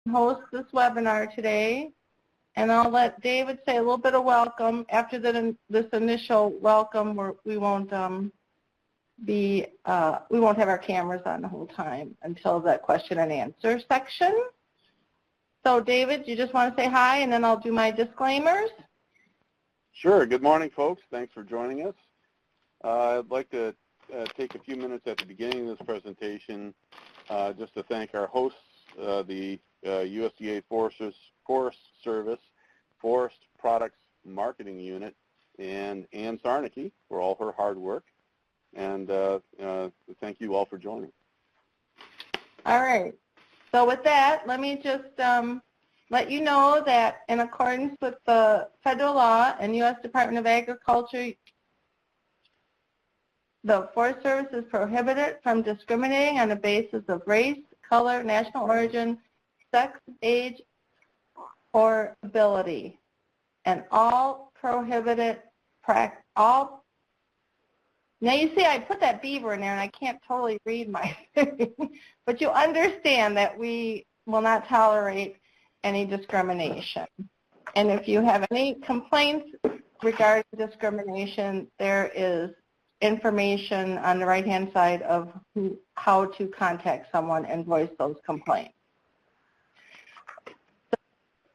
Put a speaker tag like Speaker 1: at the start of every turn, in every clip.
Speaker 1: host this webinar today, and I'll let David say a little bit of welcome. After this initial welcome, we won't have our cameras on the whole time until the question and answer section. So David, you just want to say hi, and then I'll do my disclaimers?
Speaker 2: Sure. Good morning, folks. Thanks for joining us. I'd like to take a few minutes at the beginning of this presentation just to thank our hosts, the USDA Forest Service Forest Products Marketing Unit, and Ann Sarnicki for all her hard work. And thank you all for joining.
Speaker 1: All right. So with that, let me just let you know that in accordance with the federal law and U.S. Department of Agriculture, the Forest Service is prohibited from discriminating on the basis of race, color, national origin, sex, age, or ability. And all prohibited now you see I put that beaver in there and I can't totally read my thing, but you understand that we will not tolerate any discrimination. And if you have any complaints regarding discrimination, there is information on the right-hand side of how to contact someone and voice those complaints.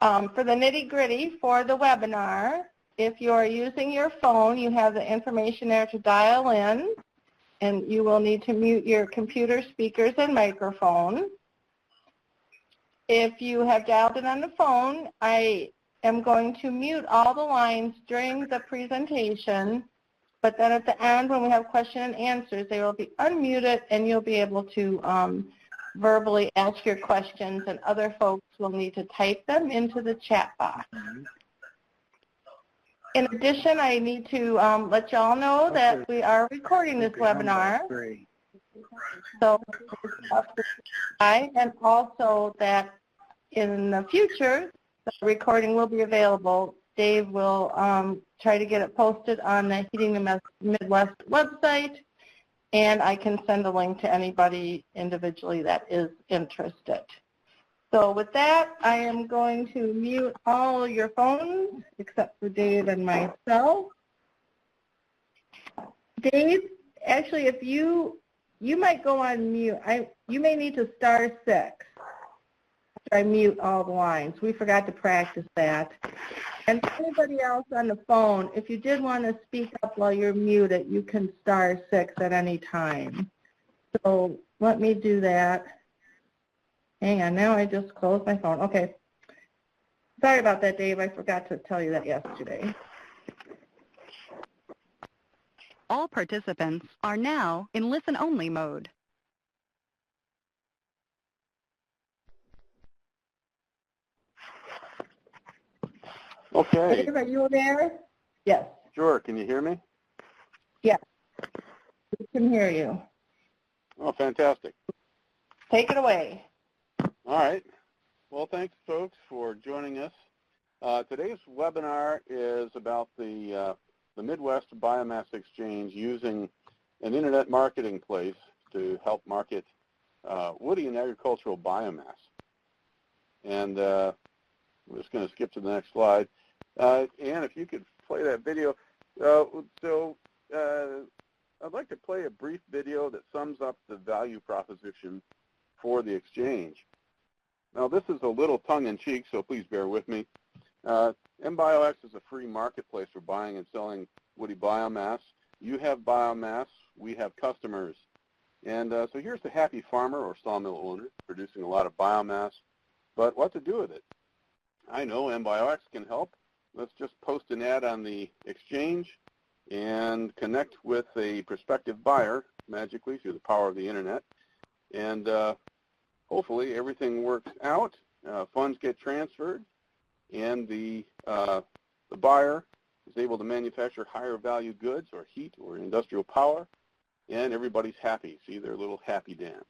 Speaker 1: For the nitty-gritty for the webinar, if you are using your phone, you have the information there to dial in, and you will need to mute your computer speakers and microphone. If you have dialed in on the phone, I am going to mute all the lines during the presentation, but then at the end when we have question and answers, they will be unmuted and you'll be able to verbally ask your questions, and other folks will need to type them into the chat box. In addition, I need to let you all know that we are recording this webinar. So, and also that in the future, the recording will be available. Dave will try to get it posted on the Heating the Midwest website, and I can send a link to anybody individually that is interested. So with that, I am going to mute all your phones except for Dave and myself. Dave, actually, if you might go on mute. You may need to star 6 after I mute all the lines. We forgot to practice that. And for anybody else on the phone, if you did want to speak up while you're muted, you can star 6 at any time. So let me do that. Hang on, now I just closed my phone. Okay. Sorry about that, Dave. I forgot to tell you that yesterday.
Speaker 3: All participants are now in listen-only mode.
Speaker 2: Okay.
Speaker 1: Dave, are you there? Yes.
Speaker 2: Sure. Can you hear me?
Speaker 1: Yes. We can hear you.
Speaker 2: Oh, fantastic.
Speaker 1: Take it away.
Speaker 2: All right. Well, thanks, folks, for joining us. Today's webinar is about the Midwest Biomass Exchange using an internet marketing place to help market woody and agricultural biomass. And we're just going to skip to the next slide. Ann, if you could play that video. I'd like to play a brief video that sums up the value proposition for the exchange. Now, this is a little tongue-in-cheek, so please bear with me. MBioX is a free marketplace for buying and selling woody biomass. You have biomass, we have customers. And so here's the happy farmer or sawmill owner producing a lot of biomass, but what to do with it? I know MBioX can help. Let's just post an ad on the exchange and connect with a prospective buyer magically through the power of the internet. And hopefully everything works out, funds get transferred, and the buyer is able to manufacture higher value goods or heat or industrial power, and everybody's happy. See their little happy dance.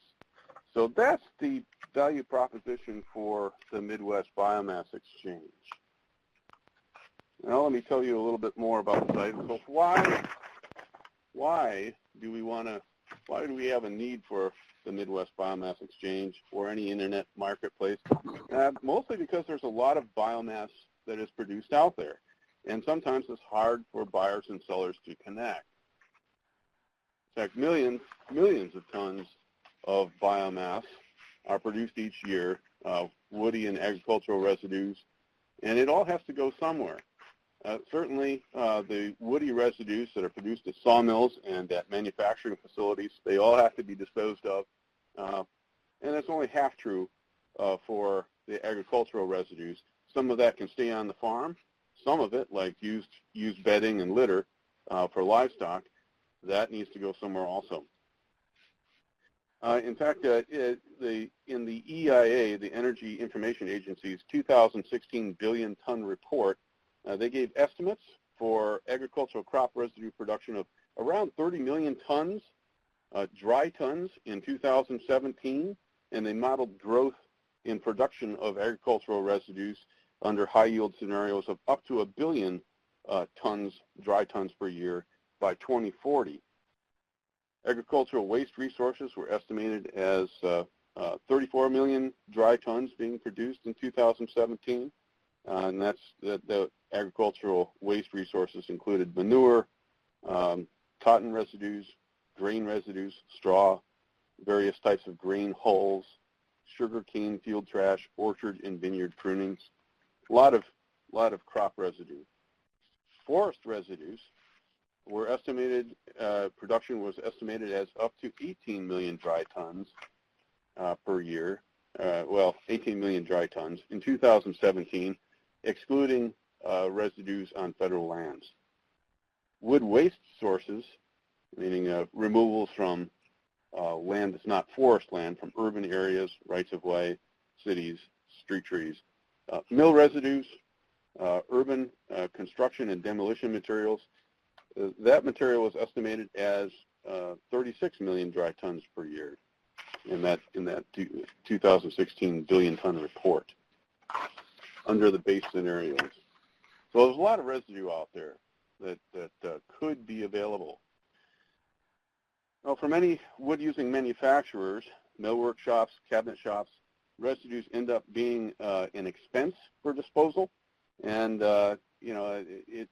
Speaker 2: So that's the value proposition for the Midwest Biomass Exchange. Now let me tell you a little bit more about the site. So why do we have a need for the Midwest Biomass Exchange or any internet marketplace, mostly because there's a lot of biomass that is produced out there. And sometimes it's hard for buyers and sellers to connect. In fact, millions of tons of biomass are produced each year, woody and agricultural residues, and it all has to go somewhere. Certainly, the woody residues that are produced at sawmills and at manufacturing facilities, they all have to be disposed of. And that's only half true for the agricultural residues. Some of that can stay on the farm. Some of it, like used bedding and litter for livestock, that needs to go somewhere also. In fact, in the EIA, the Energy Information Agency's 2016 billion-ton report, they gave estimates for agricultural crop residue production of around 30 million tons, dry tons in 2017, and they modeled growth in production of agricultural residues under high-yield scenarios of up to 1 billion dry tons per year by 2040. Agricultural waste resources were estimated as 34 million dry tons being produced in 2017. And that's the agricultural waste resources included manure, cotton residues, grain residues, straw, various types of grain hulls, sugar cane field trash, orchard and vineyard prunings, a lot of crop residue. Forest residues were estimated, production was estimated as up to 18 million dry tons per year, 18 million dry tons in 2017, excluding residues on federal lands. Wood waste sources, meaning removals from land that's not forest land, from urban areas, rights-of-way, cities, street trees. Mill residues, urban construction and demolition materials, that material was estimated as 36 million dry tons per year in that 2016 billion-ton report under the base scenarios. So there's a lot of residue out there that could be available. Now, for many wood-using manufacturers, millwork shops, cabinet shops, residues end up being an expense for disposal, and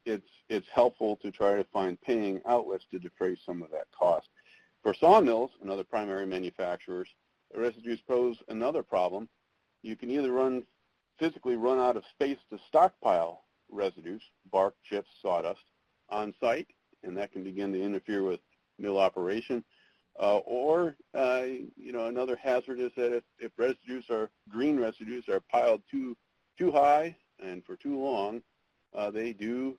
Speaker 2: it's helpful to try to find paying outlets to defray some of that cost. For sawmills and other primary manufacturers, residues pose another problem. You can either physically run out of space to stockpile residues, bark, chips, sawdust, on site, and that can begin to interfere with mill operation. Or another hazard is that if green residues are piled too high and for too long, they do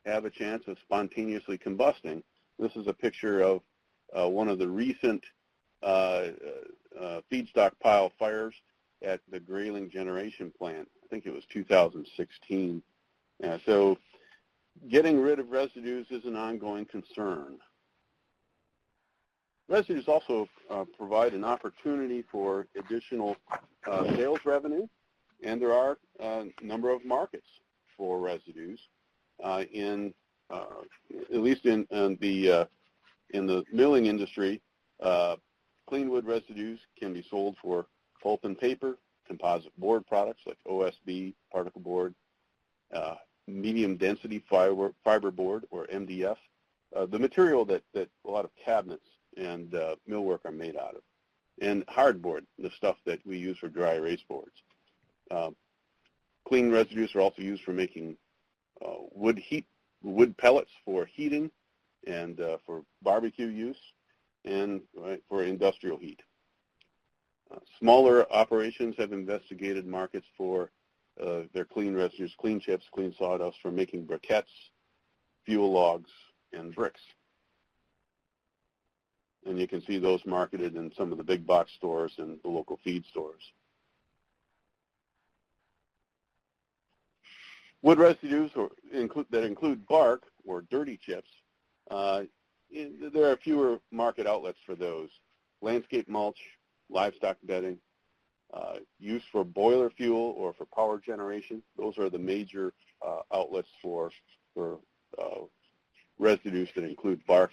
Speaker 2: have a chance of spontaneously combusting. This is a picture of one of the recent feedstock pile fires at the Grayling Generation Plant. I think it was 2016. So getting rid of residues is an ongoing concern. Residues also provide an opportunity for additional sales revenue, and there are a number of markets for residues. At least in the milling industry, clean wood residues can be sold for pulp and paper, composite board products like OSB, particle board, medium density fiber board, or MDF, the material that a lot of cabinets and millwork are made out of, and hardboard, the stuff that we use for dry erase boards. Clean residues are also used for making wood pellets for heating and for barbecue use and for industrial heat. Smaller operations have investigated markets for their clean residues, clean chips, clean sawdust for making briquettes, fuel logs, and bricks. And you can see those marketed in some of the big box stores and the local feed stores. Wood residues that include bark or dirty chips, there are fewer market outlets for those. Landscape mulch, livestock bedding, use for boiler fuel or for power generation. Those are the major outlets for residues that include bark.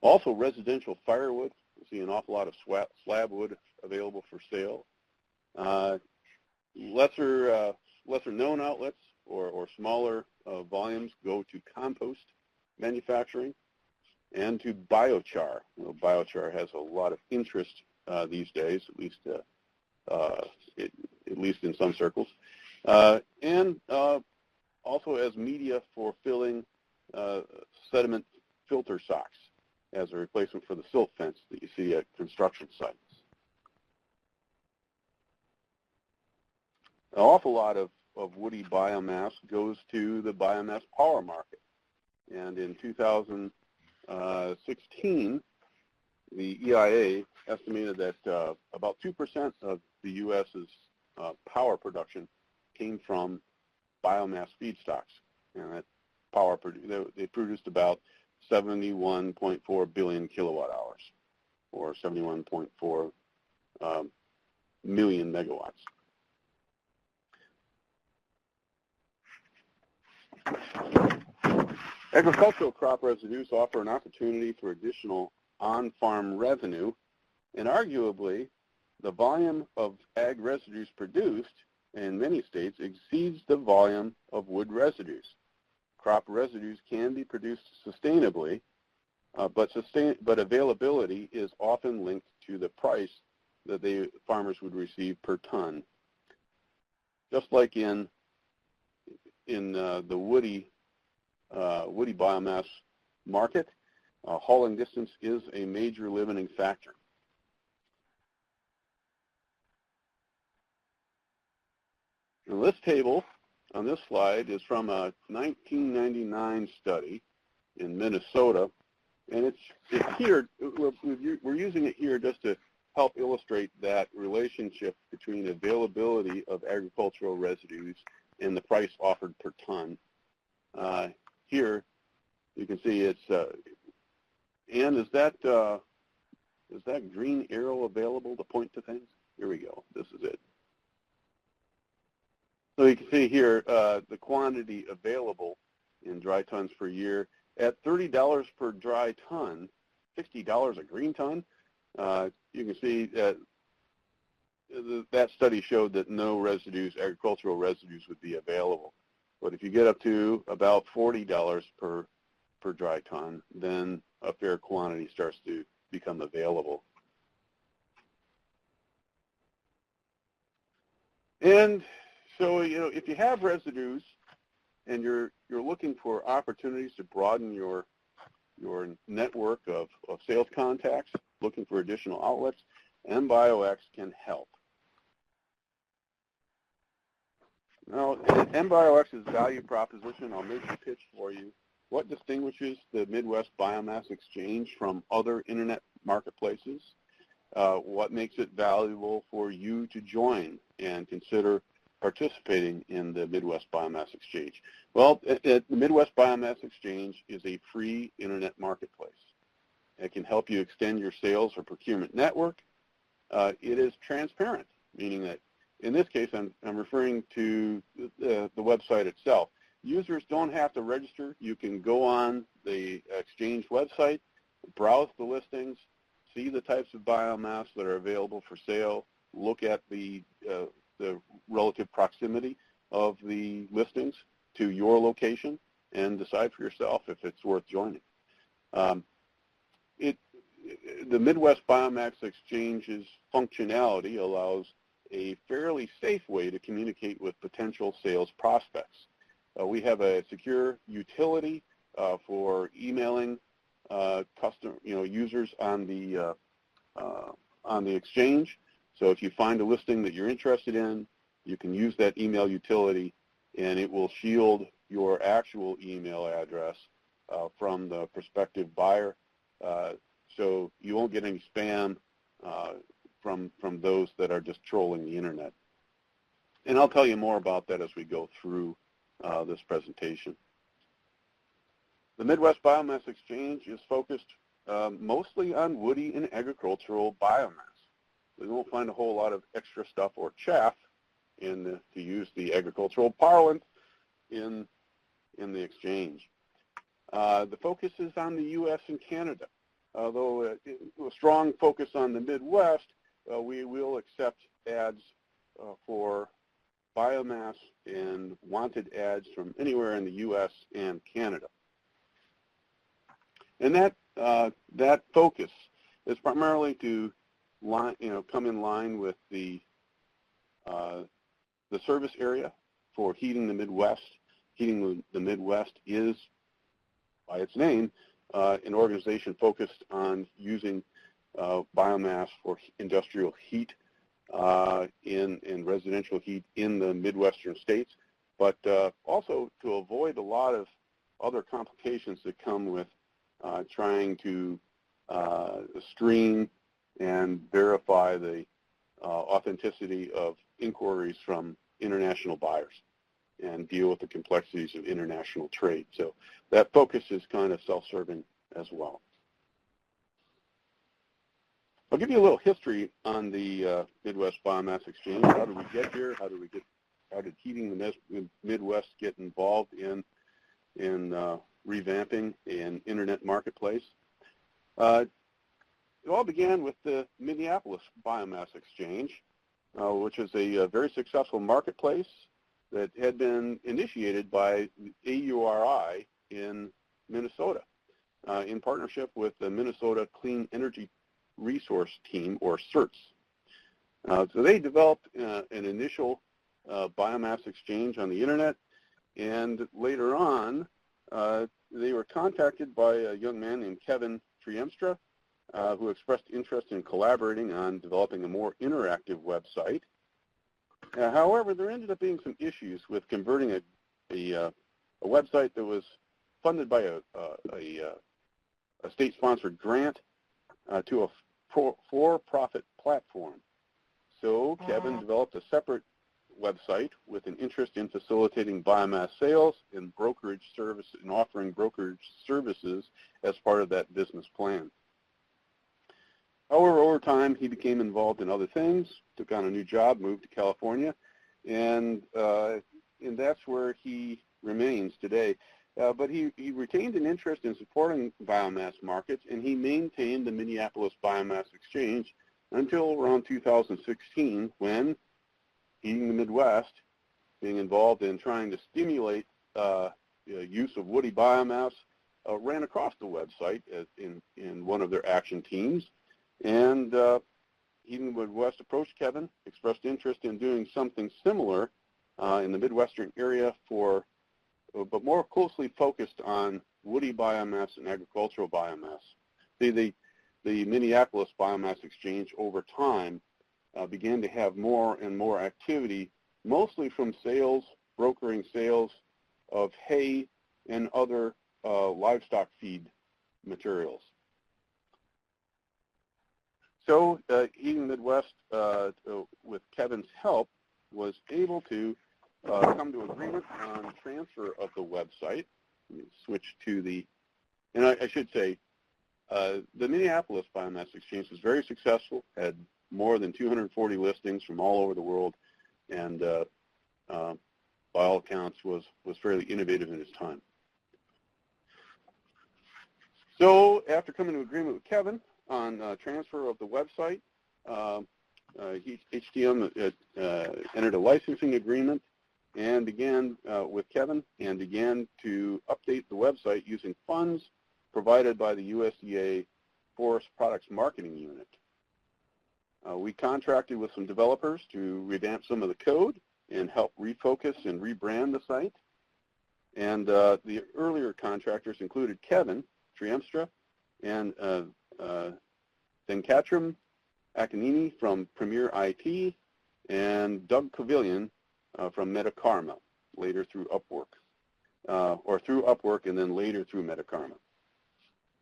Speaker 2: Also, residential firewood, can see an awful lot of slab wood available for sale. Lesser known outlets or smaller volumes go to compost manufacturing and to biochar. Biochar has a lot of interest these days, at least in some circles, and also as media for filling sediment filter socks as a replacement for the silt fence that you see at construction sites. An awful lot of woody biomass goes to the biomass power market. And in 2016, the EIA estimated that about 2% of the U.S.'s power production came from biomass feedstocks. And that power, they produced about 71.4 billion kilowatt hours, or 71.4 million megawatts. Agricultural crop residues offer an opportunity for additional on-farm revenue, and arguably, the volume of ag residues produced in many states exceeds the volume of wood residues. Crop residues can be produced sustainably, but availability is often linked to the price that the farmers would receive per ton. Just like in the woody biomass market, hauling distance is a major limiting factor. Now, this table on this slide is from a 1999 study in Minnesota, and it's here. We're using it here just to help illustrate that relationship between availability of agricultural residues and the price offered per ton. Here, you can see it's. Ann, is that green arrow available to point to things? Here we go. This is it. So you can see here the quantity available in dry tons per year at $30 per dry ton, $60 a green ton. You can see that that study showed that no residues, agricultural residues, would be available. But if you get up to about $40 per dry ton, then a fair quantity starts to become available. And so, if you have residues and you're looking for opportunities to broaden your network of sales contacts, looking for additional outlets, MBioX can help. Now, MBioX's value proposition, I'll make the pitch for you. What distinguishes the Midwest Biomass Exchange from other internet marketplaces? What makes it valuable for you to join and consider participating in the Midwest Biomass Exchange? Well, the Midwest Biomass Exchange is a free internet marketplace. It can help you extend your sales or procurement network. It is transparent, meaning that in this case, I'm referring to the website itself. Users don't have to register. You can go on the exchange website, browse the listings, see the types of biomass that are available for sale, look at the relative proximity of the listings to your location, and decide for yourself if it's worth joining. The Midwest Biomass Exchange's functionality allows a fairly safe way to communicate with potential sales prospects. We have a secure utility for emailing users on the exchange. So if you find a listing that you're interested in, you can use that email utility, and it will shield your actual email address from the prospective buyer, so you won't get any spam from those that are just trolling the internet. And I'll tell you more about that as we go through this presentation. The Midwest Biomass Exchange is focused mostly on woody and agricultural biomass. We won't find a whole lot of extra stuff or chaff, to use the agricultural parlance, in the exchange. The focus is on the U.S. and Canada. although a strong focus on the Midwest, we will accept ads for biomass and wanted ads from anywhere in the U.S. and Canada. And that focus is primarily to come in line with the service area for Heating the Midwest. Heating the Midwest is, by its name, an organization focused on using biomass for industrial heat in residential heat in the Midwestern states, but also to avoid a lot of other complications that come with trying to screen and verify the authenticity of inquiries from international buyers and deal with the complexities of international trade. So that focus is kind of self-serving as well. I'll give you a little history on the Midwest Biomass Exchange. How did we get here? How did Heating the Midwest get involved in revamping an internet marketplace? It all began with the Minneapolis Biomass Exchange, which is a very successful marketplace that had been initiated by AURI in Minnesota in partnership with the Minnesota Clean Energy Resource Team, or CERTS. So they developed an initial biomass exchange on the internet, and later on they were contacted by a young man named Kevin Triemstra, who expressed interest in collaborating on developing a more interactive website. However, there ended up being some issues with converting a website that was funded by a state-sponsored grant to a for-profit platform. So Kevin developed a separate website with an interest in facilitating biomass sales and brokerage service and offering brokerage services as part of that business plan. However, over time, he became involved in other things, took on a new job, moved to California, and that's where he remains today. But he retained an interest in supporting biomass markets, and he maintained the Minneapolis Biomass Exchange until around 2016, when Heating the Midwest, being involved in trying to stimulate use of woody biomass, ran across the website in one of their action teams. And Heating the Midwest approached Kevin, expressed interest in doing something similar in the Midwestern area but more closely focused on woody biomass and agricultural biomass. The Minneapolis Biomass Exchange over time began to have more and more activity, mostly from brokering sales of hay and other livestock feed materials. So Heating the Midwest, with Kevin's help, was able to come to agreement on transfer of the website. Let me switch to and I should say, the Minneapolis Biomass Exchange was very successful, had more than 240 listings from all over the world, and by all accounts was fairly innovative in its time. So after coming to agreement with Kevin on transfer of the website, HTM entered a licensing agreement and began with Kevin and began to update the website using funds provided by the USDA Forest Products Marketing Unit. We contracted with some developers to revamp some of the code and help refocus and rebrand the site. And the earlier contractors included Kevin Triemstra and Venkatram Akanini from Premier IT and Doug Covillion from Metakarma, later through Upwork, or through Upwork and then later through Metakarma.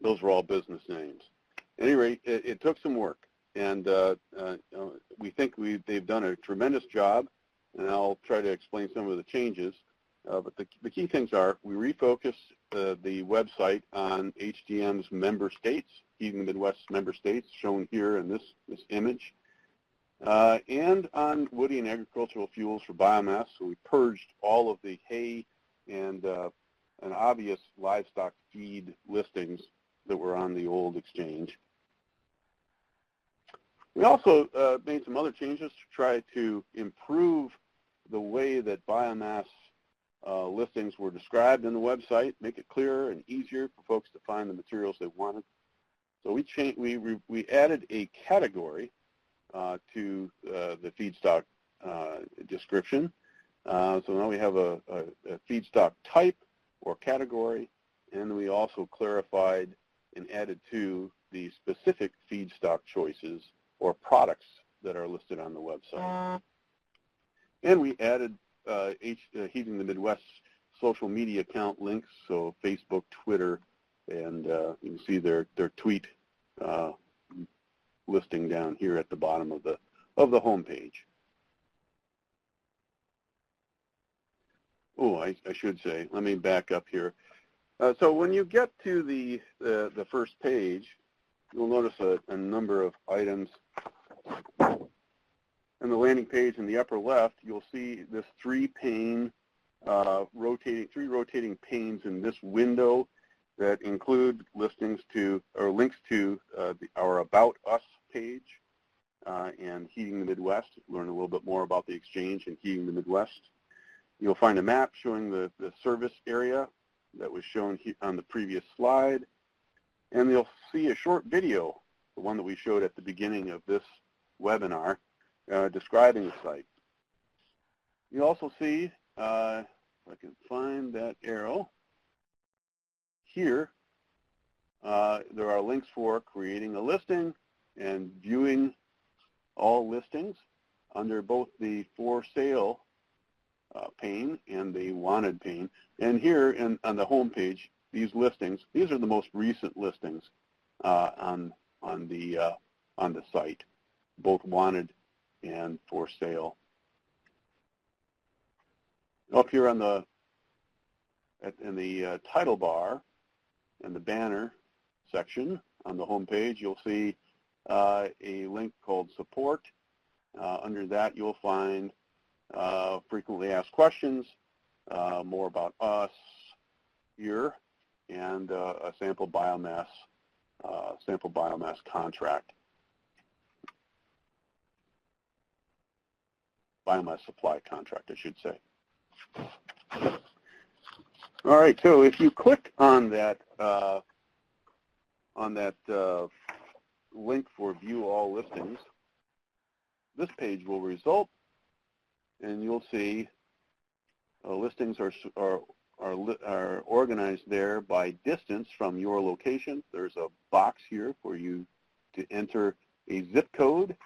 Speaker 2: Those were all business names. At any rate, it took some work, and we think they've done a tremendous job, and I'll try to explain some of the changes. But the key things are we refocused the website on HDM's member states, Heating the Midwest member states, shown here in this image, and on woody and agricultural fuels for biomass. So we purged all of the hay and obvious livestock feed listings that were on the old exchange. We also made some other changes to try to improve the way that biomass listings were described in the website, make it clearer and easier for folks to find the materials they wanted. So we added a category to the feedstock description. So now we have a feedstock type or category, and we also clarified and added to the specific feedstock choices or products that are listed on the website. And we added Heating the Midwest social media account links, so Facebook, Twitter, and you can see their tweet listing down here at the bottom of the home page. Oh, I should say, let me back up here. So when you get to the first page, you'll notice a number of items. In the landing page in the upper left, you'll see this three rotating panes in this window that include listings to or links to our About Us page and Heating the Midwest. Learn a little bit more about the exchange and Heating the Midwest. You'll find a map showing the service area that was shown on the previous slide. And you'll see a short video, the one that we showed at the beginning of this webinar, describing the site. You also see, if I can find that arrow, here there are links for creating a listing and viewing all listings under both the For Sale pane and the Wanted pane. And here on the home page, these listings, these are the most recent listings on the site, both Wanted and For Sale. Up here on in the title bar and the banner section on the home page, you'll see a link called Support. Under that, you'll find frequently asked questions, more about us here, and a sample biomass contract. Biomass supply contract, I should say. All right, so if you click on that link for View All Listings, this page will result, and you'll see listings are organized there by distance from your location. There's a box here for you to enter a zip code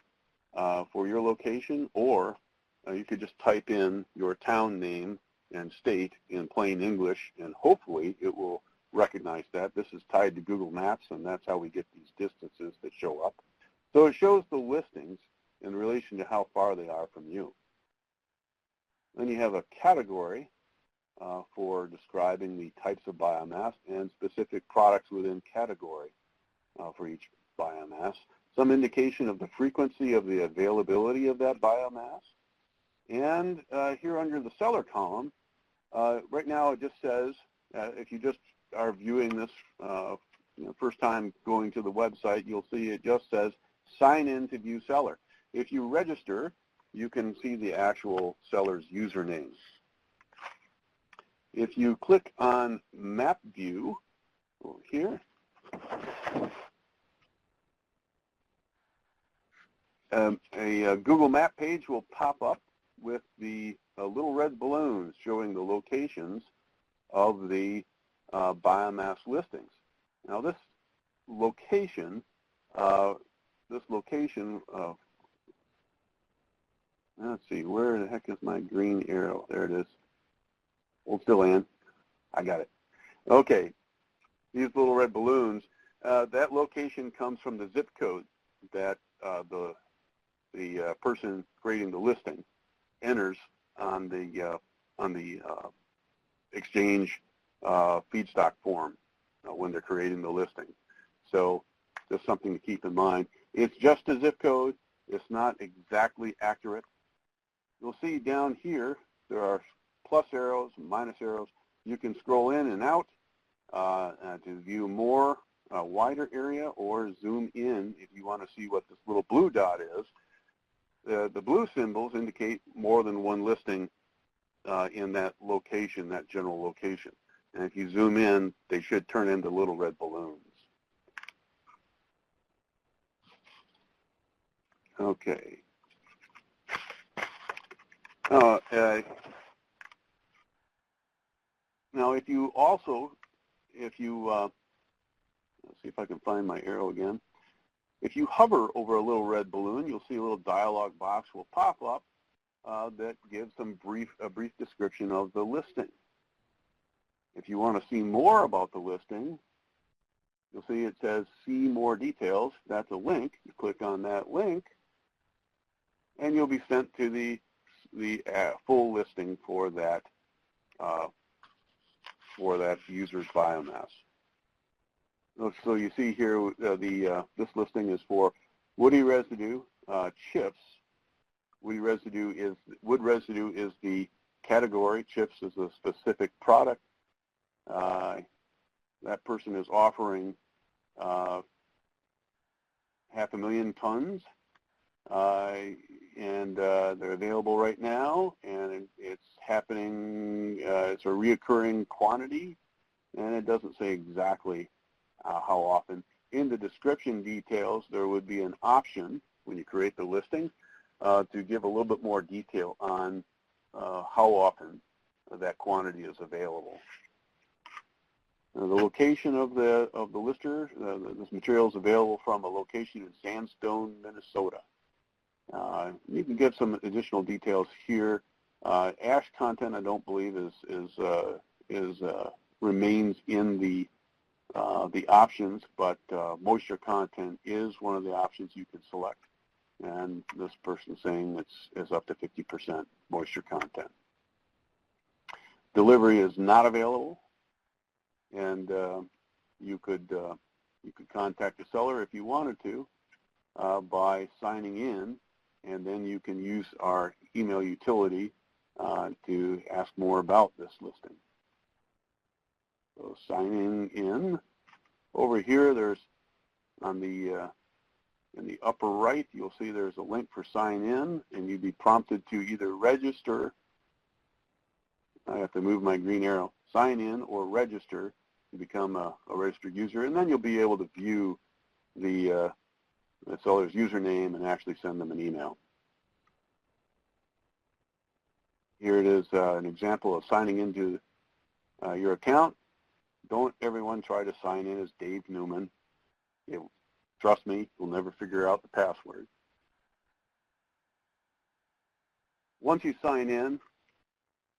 Speaker 2: for your location, or you could just type in your town name and state in plain English, and hopefully it will recognize that. This is tied to Google Maps, and that's how we get these distances that show up. So it shows the listings in relation to how far they are from you. Then you have a category for describing the types of biomass and specific products within category for each biomass. Some indication of the frequency of the availability of that biomass. And here under the seller column, right now it just says, if you just are viewing this first time going to the website, you'll see it just says sign in to view seller. If you register, you can see the actual seller's username. If you click on Map View over here, a Google Map page will pop up with the little red balloons showing the locations of the biomass listings. Now this location, let's see, where the heck is my green arrow? There it is. Hold still, Ann. I got it. Okay, these little red balloons, that location comes from the zip code that the person creating the listing enters on the exchange feedstock form when they're creating the listing. So just something to keep in mind. It's just a zip code. It's not exactly accurate. You'll see down here there are plus arrows, minus arrows. You can scroll in and out to view more wider area or zoom in if you want to see what this little blue dot is. The blue symbols indicate more than one listing in that location, that general location. And if you zoom in, they should turn into little red balloons. Okay. Now, if you also, let's see if I can find my arrow again. If you hover over a little red balloon, you'll see a little dialog box will pop up that gives a brief description of the listing. If you want to see more about the listing, you'll see it says see more details. That's a link. You click on that link, and you'll be sent to the full listing for that user's biomass. So you see here this listing is for woody residue chips. Wood residue is the category. Chips is a specific product. That person is offering 500,000 tons, and they're available right now, and it's happening. It's a reoccurring quantity, and it doesn't say exactly how often. In the description details, there would be an option when you create the listing to give a little bit more detail on how often that quantity is available. The location of the lister, this material is available from a location in Sandstone, Minnesota. You can get some additional details here. Ash content, I don't believe, remains in the options, but moisture content is one of the options you can select. And this person is saying it's up to 50% moisture content. Delivery is not available, and you could contact the seller if you wanted to by signing in, and then you can use our email utility to ask more about this listing. So signing in. Over here, there's on the in the upper right, you'll see there's a link for sign in, and you'd be prompted to either register. I have to move my green arrow. Sign in or register to become a registered user, and then you'll be able to view the seller's username and actually send them an email. Here it is, an example of signing into your account. Don't everyone try to sign in as Dave Newman. Trust me, you'll never figure out the password. Once you sign in,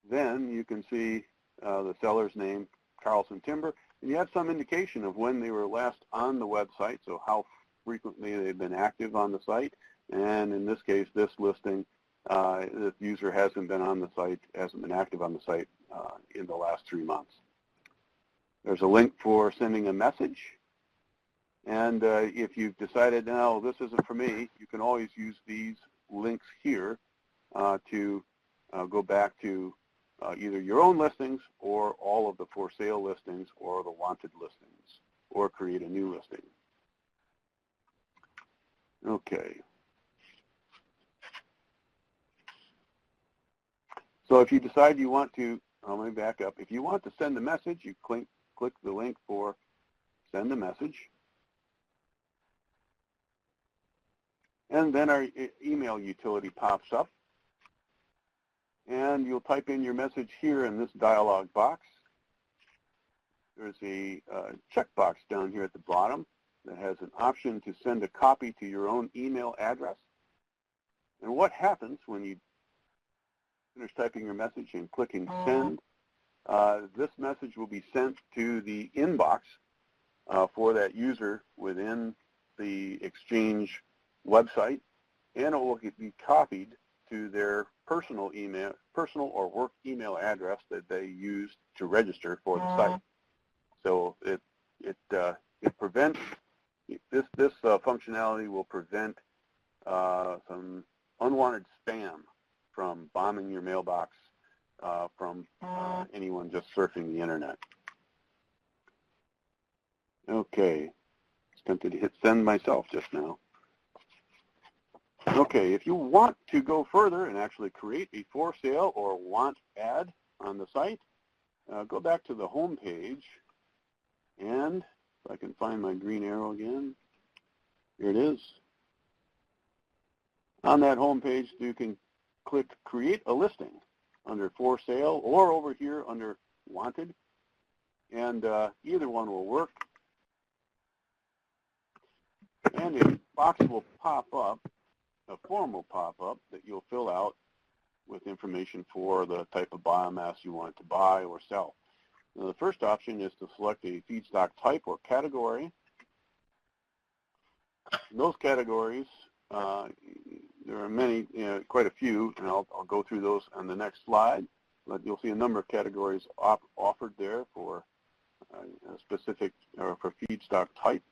Speaker 2: then you can see the seller's name, Carlson Timber, and you have some indication of when they were last on the website, so how frequently they've been active on the site. And in this case, this listing, the user hasn't been on the site, hasn't been active on the site in the last 3 months. There's a link for sending a message. And if you've decided, no, this isn't for me, you can always use these links here to go back to either your own listings or all of the for sale listings or the wanted listings, or create a new listing. Okay. So if you decide you want to, let me back up. If you want to send a message, you click the link for send a message. And then our email utility pops up. And you'll type in your message here in this dialog box. There's a checkbox down here at the bottom that has an option to send a copy to your own email address. And what happens when you finish typing your message and clicking send, this message will be sent to the inbox for that user within the Exchange website, and it will be copied to their personal or work email address that they use to register for the site. So it prevents this functionality will prevent some unwanted spam from bombing your mailbox from anyone just surfing the internet. Okay, I was tempted to hit send myself just now. Okay, if you want to go further and actually create a for sale or want ad on the site, go back to the home page, and if I can find my green arrow again, here it is. On that home page, you can click Create a Listing under For Sale or over here under Wanted, and either one will work. And a box will pop up, a form will pop up that you'll fill out with information for the type of biomass you want to buy or sell. Now, the first option is to select a feedstock type or category. In those categories, there are many, quite a few, and I'll go through those on the next slide. But you'll see a number of categories offered there for a specific or for feedstock type.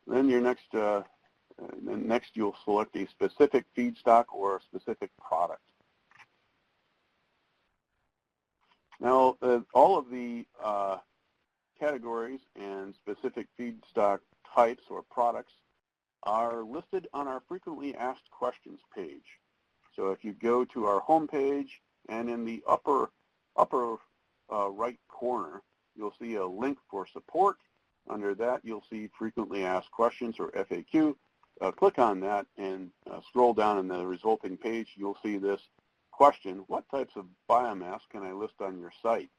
Speaker 2: Then your next, you'll select a specific feedstock or a specific product. Now, all of the categories and specific feedstock types or products are listed on our frequently asked questions page. So if you go to our home page, and in the upper right corner, you'll see a link for support. Under that, you'll see frequently asked questions or FAQ. Click on that and scroll down in the resulting page. You'll see this question: what types of biomass can I list on your site?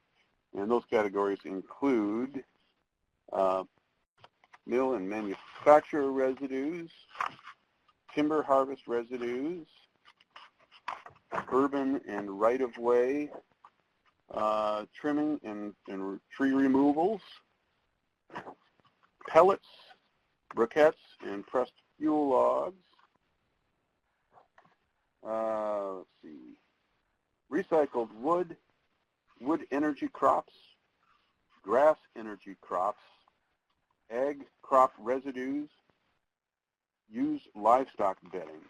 Speaker 2: And those categories include mill and manufacturer residues, timber harvest residues, urban and right-of-way, trimming and tree removals, pellets, briquettes, and pressed fuel logs. Let's see. Recycled wood, wood energy crops, grass energy crops, ag crop residues, used livestock bedding.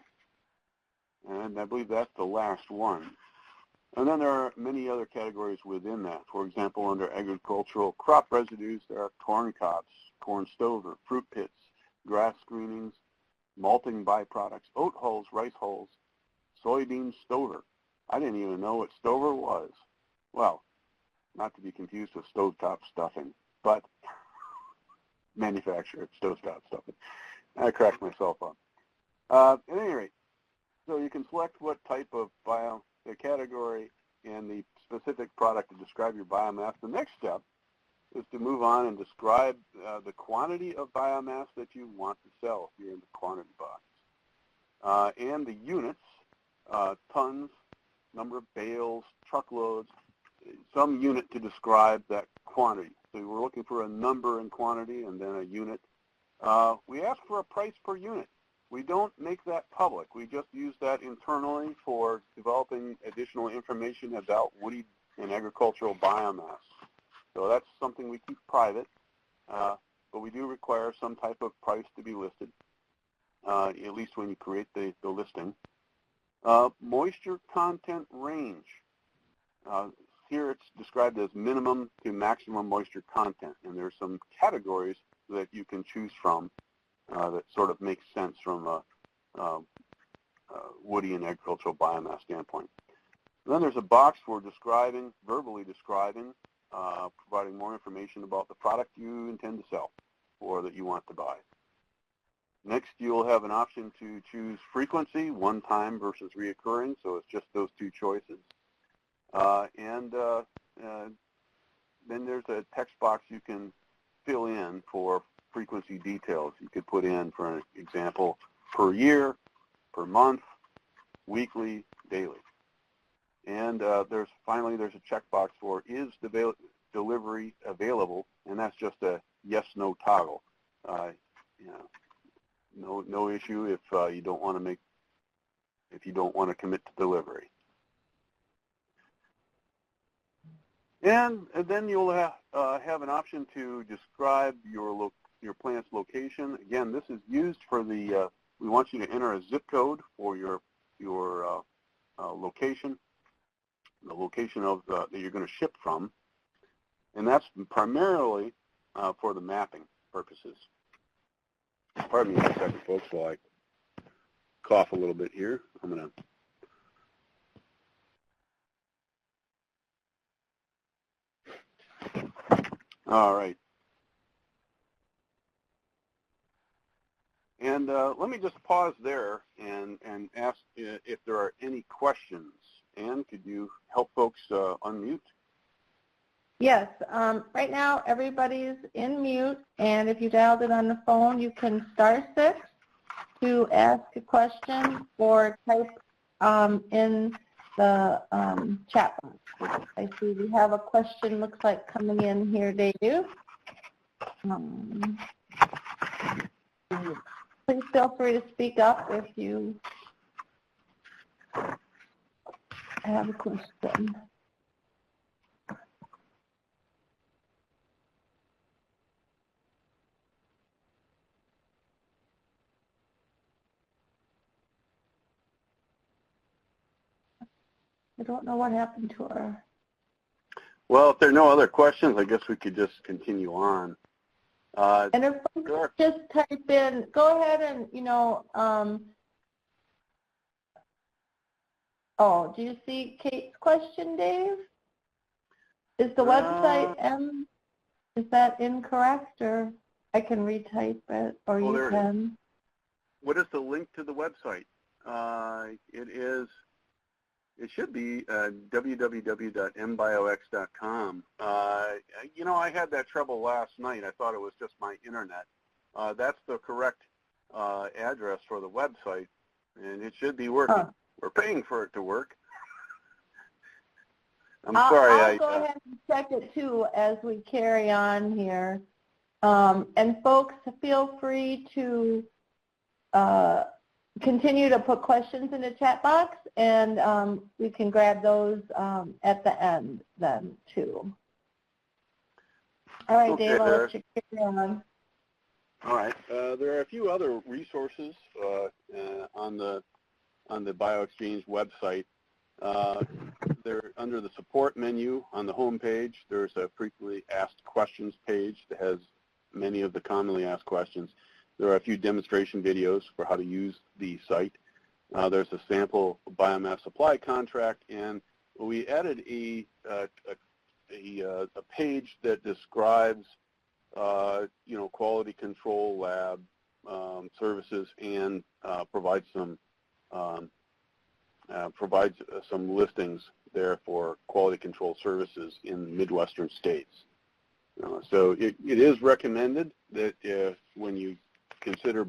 Speaker 2: And I believe that's the last one. And then there are many other categories within that. For example, under agricultural crop residues, there are corn cobs, corn stover, fruit pits, grass screenings, malting byproducts, oat hulls, rice hulls, soybean stover. I didn't even know what stover was. Well, not to be confused with stovetop stuffing, but manufacturer stovetop stuffing. I cracked myself up. At any rate, so you can select what type of the category and the specific product to describe your biomass. The next step is to move on and describe the quantity of biomass that you want to sell here in the quantity box. And the units, tons, number of bales, truckloads, some unit to describe that quantity. So we're looking for a number and quantity and then a unit. We ask for a price per unit. We don't make that public. We just use that internally for developing additional information about woody and agricultural biomass. So that's something we keep private, but we do require some type of price to be listed, at least when you create the listing. Moisture content range. Here it's described as minimum to maximum moisture content, and there's some categories that you can choose from that sort of makes sense from a woody and agricultural biomass standpoint. And then there's a box for describing, verbally describing, providing more information about the product you intend to sell or that you want to buy. Next, you'll have an option to choose frequency, one time versus reoccurring, so it's just those two choices. Then there's a text box you can fill in for frequency details. You could put in, for an example, per year, per month, weekly, daily. And there's a checkbox for is the delivery available, and that's just a yes/no toggle. No issue if you don't want to commit to delivery. And then you'll have an option to describe your plant's location. Again, this is used for the. We want you to enter a zip code for your location, the location of that you're going to ship from, and that's primarily for the mapping purposes. Pardon me for a second, folks, while I cough a little bit here. I'm going to... All right. And let me just pause there and ask if there are any questions. Ann, could you help folks unmute?
Speaker 1: Yes. Right now, everybody's in mute, and if you dialed it on the phone, you can *6 to ask a question or type in the chat box. I see we have a question, looks like, coming in here, Dave. Please feel free to speak up if you have a question. I don't know what happened to her.
Speaker 2: Well, if there are no other questions, I guess we could just continue on.
Speaker 1: And if folks just type in, go ahead and, oh, do you see Kate's question, Dave? Is the website is that incorrect, or I can retype it, or you can?
Speaker 2: What is the link to the website? It should be www.mbiox.com. I had that trouble last night. I thought it was just my internet. That's the correct address for the website, and it should be working. Huh. We're paying for it to work. I'm sorry.
Speaker 1: I'll go ahead and check it, too, as we carry on here. And folks, feel free to continue to put questions in the chat box, and we can grab those at the end then, too. All right, okay, Dave, I'll let you carry on.
Speaker 2: All right. There are a few other resources on the BioExchange website. They're under the support menu on the home page. There's a frequently asked questions page that has many of the commonly asked questions. There are a few demonstration videos for how to use the site. There's a sample biomass supply contract, and we added a page that describes quality control lab services and provides some listings there for quality control services in Midwestern states. So it is recommended that when you consider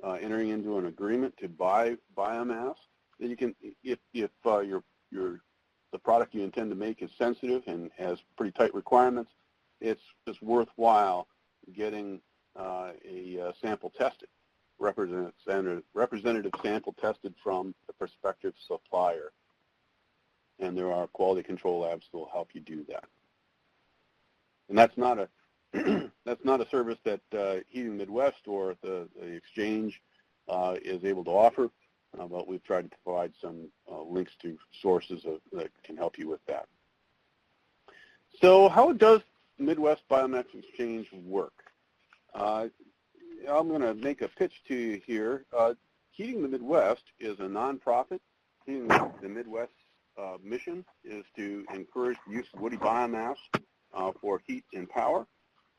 Speaker 2: entering into an agreement to buy biomass, that you can, if the product you intend to make is sensitive and has pretty tight requirements, it's worthwhile getting a sample tested, representative sample tested from the prospective supplier. And there are quality control labs that will help you do that. And that's not a service that Heating Midwest or the exchange is able to offer, but we've tried to provide some links to sources that can help you with that. So how does Midwest Biomass Exchange work? I'm going to make a pitch to you here. Heating the Midwest is a nonprofit. Heating the Midwest mission is to encourage the use of woody biomass for heat and power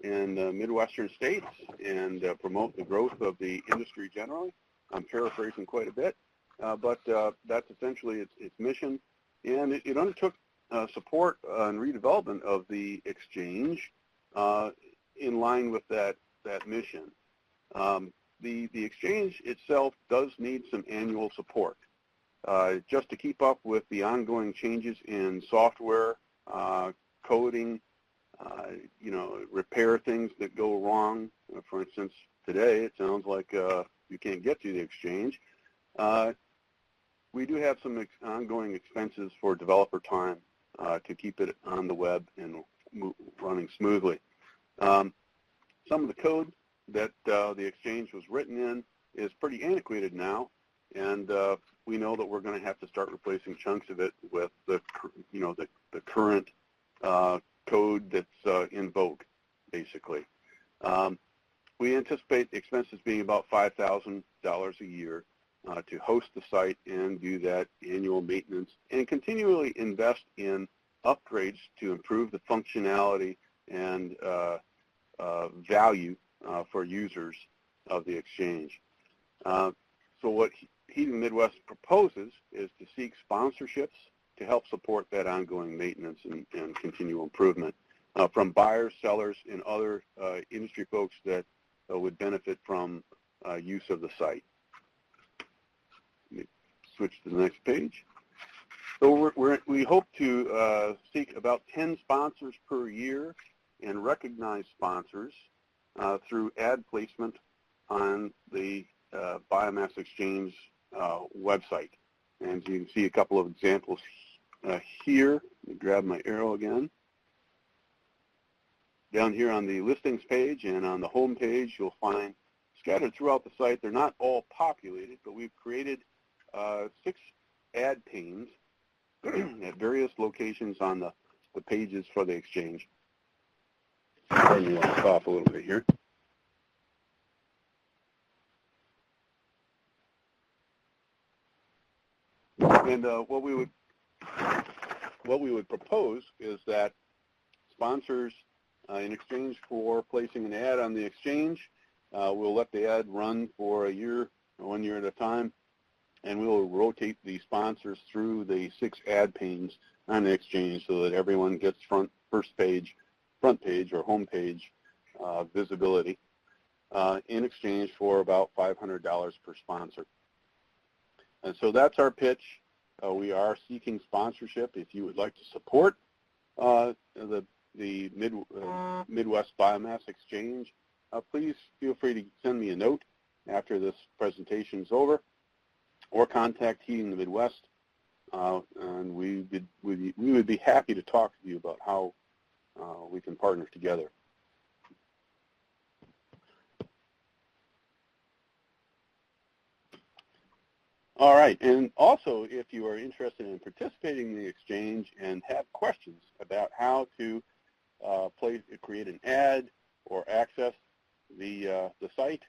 Speaker 2: in Midwestern states and promote the growth of the industry generally. I'm paraphrasing quite a bit, but that's essentially its mission. And it undertook support and redevelopment of the exchange in line with that mission. The exchange itself does need some annual support just to keep up with the ongoing changes in software, coding, repair things that go wrong. For instance, today it sounds like you can't get to the exchange. We do have some ongoing expenses for developer time to keep it on the web and running smoothly. Some of the code that the exchange was written in is pretty antiquated now, and we know that we're going to have to start replacing chunks of it with the current code that's in vogue, basically. expenses being about $5,000 a year to host the site and do that annual maintenance and continually invest in upgrades to improve the functionality and value for users of the exchange. So what Heating Midwest proposes is to seek sponsorships to help support that ongoing maintenance and continual improvement from buyers, sellers, and other industry folks that would benefit from use of the site. Let me switch to the next page. So we hope to seek about 10 sponsors per year and recognize sponsors through ad placement on the Biomass Exchange website. And you can see a couple of examples here. Let me grab my arrow again. Down here on the listings page and on the home page, you'll find scattered throughout the site. They're not all populated, but we've created 6 ad panes at various locations on the pages for the exchange. Pardon me, I'll stop a little bit here. And what we would propose is that sponsors, in exchange for placing an ad on the exchange, we'll let the ad run for a year, 1 year at a time, and we'll rotate the sponsors through the 6 ad panes on the exchange so that everyone gets front page or home page visibility in exchange for about $500 per sponsor. And so that's our pitch. We are seeking sponsorship. If you would like to support the Midwest Biomass Exchange, please feel free to send me a note after this presentation is over, or contact Heating the Midwest, and we would be happy to talk to you about how we can partner together. All right, and also if you are interested in participating in the exchange and have questions about how to create an ad or access the site,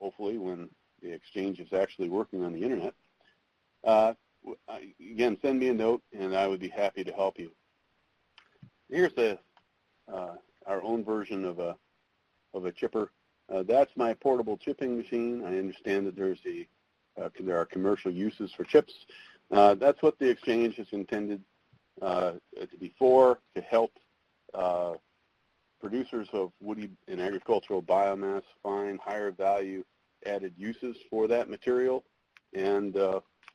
Speaker 2: hopefully when the exchange is actually working on the internet, again, send me a note and I would be happy to help you. Here's our own version of a chipper. That's my portable chipping machine. I understand that there are commercial uses for chips. That's what the exchange is intended to be for, to help producers of woody and agricultural biomass find higher value added uses for that material and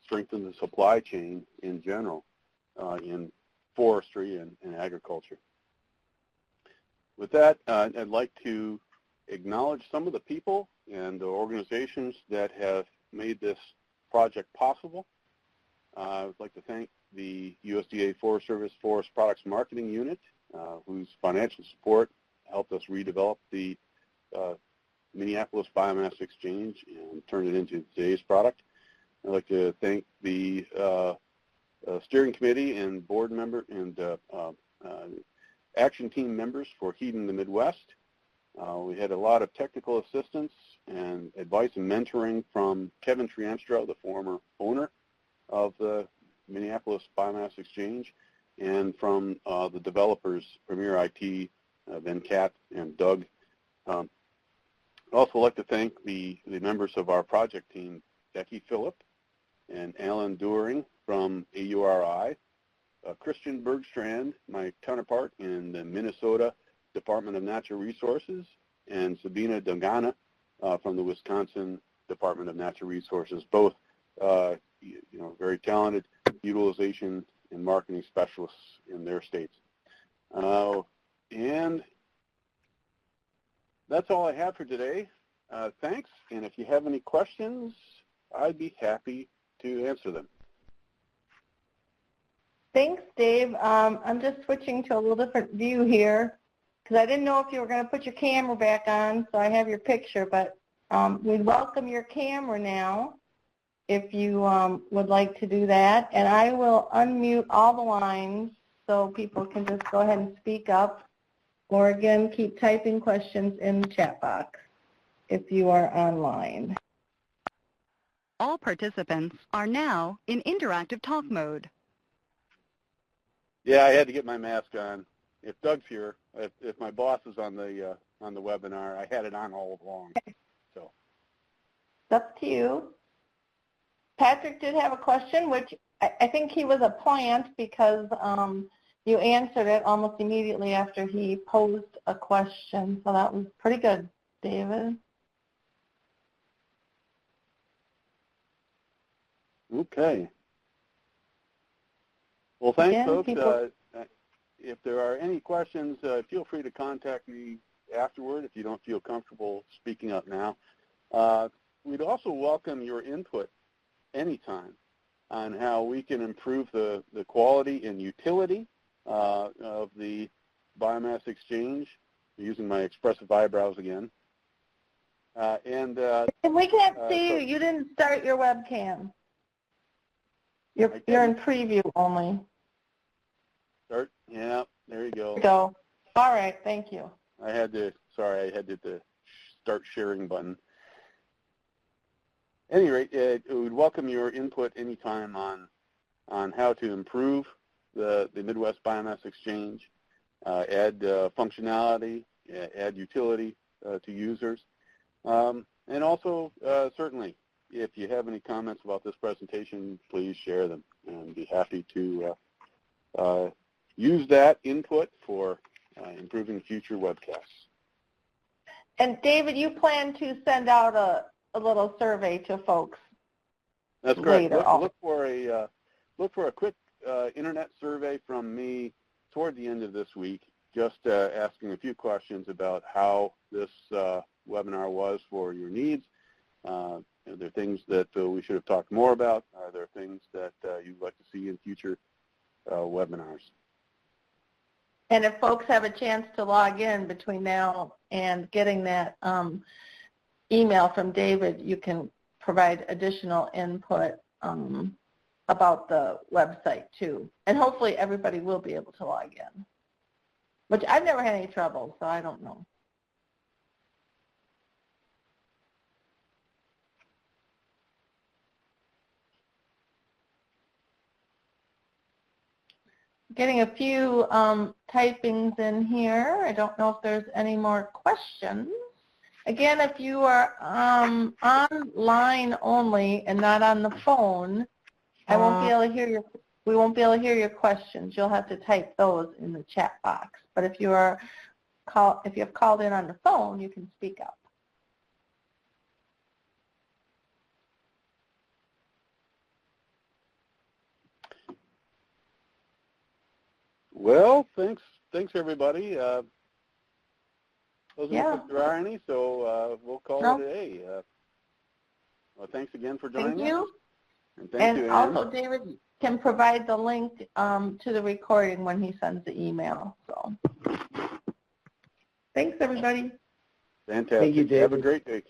Speaker 2: strengthen the supply chain in general in forestry and agriculture. With that, I'd like to acknowledge some of the people and the organizations that have made this project possible. I would like to thank the USDA Forest Service Forest Products Marketing Unit, whose financial support helped us redevelop the Minneapolis Biomass Exchange and turn it into today's product. I'd like to thank the steering committee and board member and action team members for Heating the Midwest. We had a lot of technical assistance and advice and mentoring from Kevin Trianstra, the former owner of the Minneapolis Biomass Exchange, and from the developers, Premier IT, Venkat, and Doug. I'd also like to thank the members of our project team, Becky Phillip and Alan During from AURI, Christian Bergstrand, my counterpart in the Minnesota Department of Natural Resources, and Sabina Dogana from the Wisconsin Department of Natural Resources, both very talented utilization and marketing specialists in their states. And that's all I have for today. Thanks, and if you have any questions, I'd be happy to answer them.
Speaker 1: Thanks, Dave. I'm just switching to a little different view here because I didn't know if you were going to put your camera back on, so I have your picture, but we'd welcome your camera now if you would like to do that. And I will unmute all the lines so people can just go ahead and speak up, or again, keep typing questions in the chat box. if you are online.
Speaker 3: All participants are now in interactive talk mode.
Speaker 2: Yeah, I had to get my mask on. If Doug's here, if my boss is on the webinar, I had it on all along. So
Speaker 1: It's up to you. Patrick did have a question, which I think he was a plant because you answered it almost immediately after he posed a question. So that was pretty good, David.
Speaker 2: okay. Well, thanks,
Speaker 1: Again,
Speaker 2: folks. If there are any questions, feel free to contact me afterward if you don't feel comfortable speaking up now. We'd also welcome your input anytime on how we can improve the quality and utility of the Biomass Exchange, using my expressive eyebrows again. And
Speaker 1: we can't see you. You didn't start your webcam. You're in preview only.
Speaker 2: Start? Yeah, there you go.
Speaker 1: There you go. All right, thank you.
Speaker 2: I had to hit the start sharing button. At any rate, we'd welcome your input anytime on how to improve the Midwest Biomass Exchange, add functionality, add utility to users, and also certainly if you have any comments about this presentation, please share them, and I'd be happy to use that input for improving future webcasts.
Speaker 1: And David, you plan to send out a little survey to folks.
Speaker 2: That's correct.
Speaker 1: Later.
Speaker 2: Look for a quick internet survey from me toward the end of this week, just asking a few questions about how this webinar was for your needs. Are there things that we should have talked more about? Are there things that you'd like to see in future webinars?
Speaker 1: And if folks have a chance to log in between now and getting that email from David, you can provide additional input about the website too. And hopefully everybody will be able to log in, which I've never had any trouble, so I don't know. Getting a few typings in here. I don't know if there's any more questions. Again, if you are online only and not on the phone, I won't be able to hear your. We won't be able to hear your questions. You'll have to type those in the chat box. But if you have called in on the phone, you can speak up.
Speaker 2: Well, thanks everybody. Doesn't look like there are any, so we'll call it a day. Well, thanks again for joining us.
Speaker 1: Thank you.
Speaker 2: And thank you, Ann.
Speaker 1: Also, David can provide the link to the recording when he sends the email. So, thanks everybody.
Speaker 2: Fantastic.
Speaker 4: Thank you, David.
Speaker 2: Have a great day.